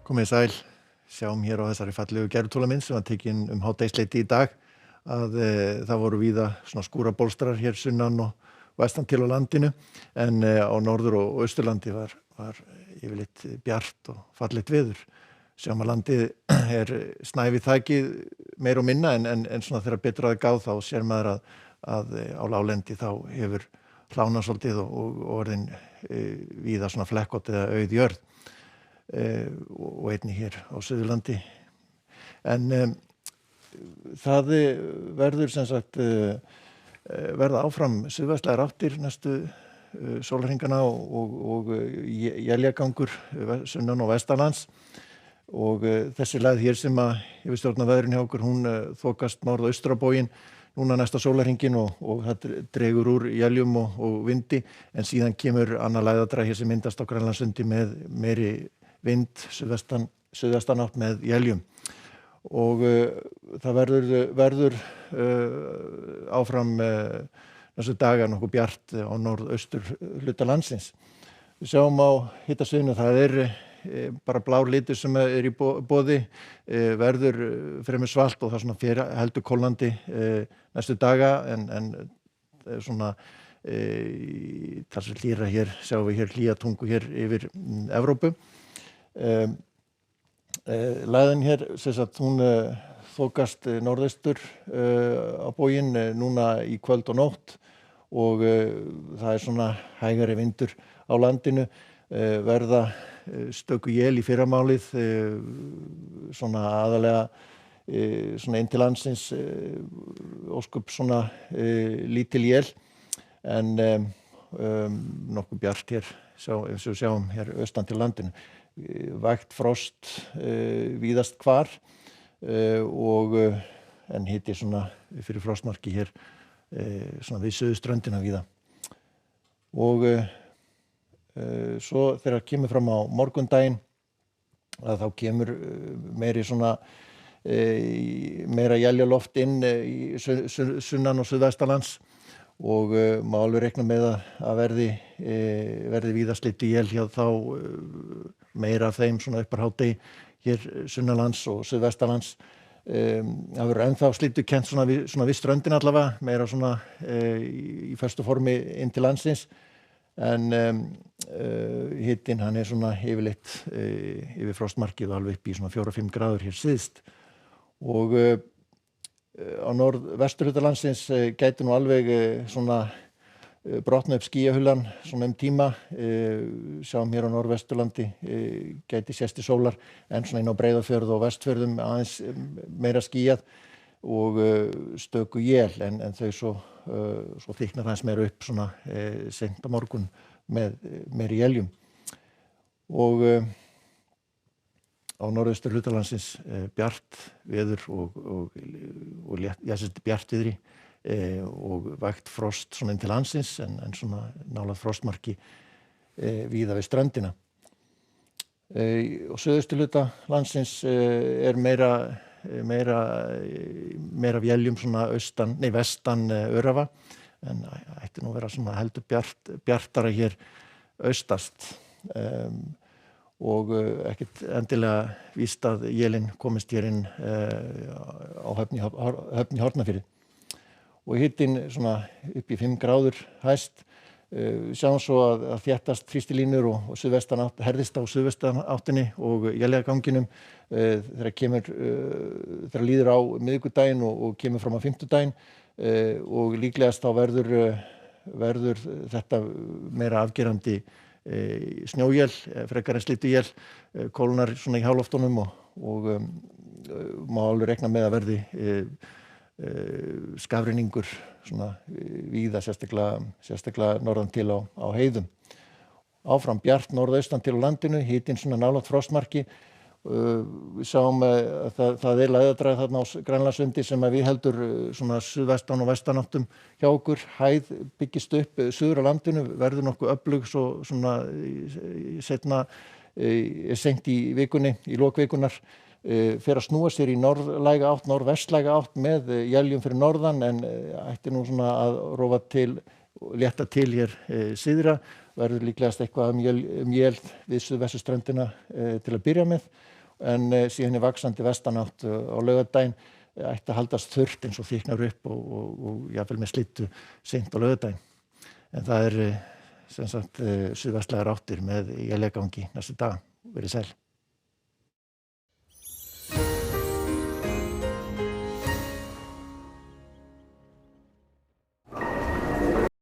Komið sæl, sjáum hér á þessari fallegu gervitúlamynd sem var tekin hádegisleiti í dag að það voru víða svona skúrabolstrar hér sunnan og vestan til á landinu en á norður- og austurlandi var yfirleitt bjart og fallegt veður. Sjáum að landið snævi þakið meira og minna en svona þegar betur að gáð þá sér maður að á láglendi þá hefur hlánað svolítið og orðin víða svona flekkótt eða auð jörð. Og einnig hér á Suðurlandi en það verður sem sagt verða áfram suðvestlægar áttir næstu sólarhringana og éljagangur sunnan og vestanlands og þessi leið hér sem að hefur stjórnað veðrinu hjá okkur hún þokast norðaustur á bóginn núna næsta sólarhringinn og það dregur úr éljum og vindi en síðan kemur annað læðadræ hér sem myndast á Grænlandssundi með meiri vind suðvestan átt með éljum og það verður áfram næstu daga nokkuð bjart á norðaustur hluta landsins. Við sjáum á hitasviðinu það bara blár litur sem í boði, verður fremur svalt og það svona heldur kólnandi næstu daga en svona talsvert hlýrra hér, sjáum við hér hlýja tungu hér yfir Evrópu. Læðin hér sem sagt hún þokast norðaustur á bóginn núna í kvöld og nótt og það svona hægari vindur á landinu, verða stöku él í fyrramálið svona aðalega svona inn til landsins ósköp svona lítil él en nokkuð bjart hér eins og sjáum hér austan til landinu. Vægt frost víðast hvar og en hiti svona fyrir frostmarki hér svona við suðurströndina víða. Og svo þegar kemur fram á morgundaginn að þá kemur meiri svona meira éljaloft inn í sunnan og suðvestanlands og má alveg reikna með að verði víða slitið él hjá þá meira af þeim svona upp á hádegi hér sunnanlands og suðvestanlands. Það verður ennþá slitukennt svona við ströndin allavega, meira svona í föstu formi inn til landsins en hitinn hann svona yfirleitt yfir frostmarkið og alveg upp í svona 4-5 gráður hér syðst og á norðvesturhluta landsins gæti nú alveg svona brotna upp skýjahullan svona tíma, sjáum hér á norðvesturlandi gæti sést til sólar en svona inn á Breiðafjörð og Vestfjörðum aðeins meira skýjað og stöku él en þau svo þykknar aðeins meira upp svona seint á morgun með meiri éljum og á norðaustur hluta landsins bjart veður og bjartviðri og vægt frost svona inn til landsins en svona nálægt frostmarki víða við ströndina. Og suðaustur hluta landsins meira af éljum svona vestan Öræfa en ætti nú vera svona heldur bjartara hér austast og ekkert endilega víst að élin komist hér inn á höfn í Hornafirði. Og hitinn svona upp í 5 gráður hæst. Sjáum svo að þéttast þrýstilínur og suðvestan átt herðist á suðvestan áttinni og éljaganginum þegar líður á miðvikudaginn og kemur fram á fimmtudaginn og líklegast þá verður þetta meira afgerandi snjóél, frekar en slituél, kólnar svona í háloftunum og má alveg reikna með að verði skafrenningur svona víða sérstaklega norðan til á heiðum. Áfram bjart norðaustan til á landinu, hitinn svona nálægt frostmarki. Við sáum að það læðadræði þarna á Grænlandssundi sem að við heldur svona suðvestan og vestanáttum hjá okkur. Hæð byggist upp suður á landinu, verður nokkuð öflug svona seint í vikunni, í lok vikunar. Fer að snúa sér í norðlæga átt, norðvestlæga átt með éljum fyrir norðan en ætti nú svona að rófa til létta til hér syðra, verður líklegast eitthvað mjöl við suðvesturströndina til að byrja með, en síðan í vaxandi vestanátt á laugardaginn ætti að haldast þurrt eins og þykknar upp og jafnvel með slyddu seint á laugardaginn. En það sem sagt suðvestlægar áttir með éljagangi næstu daga. Verið sæl.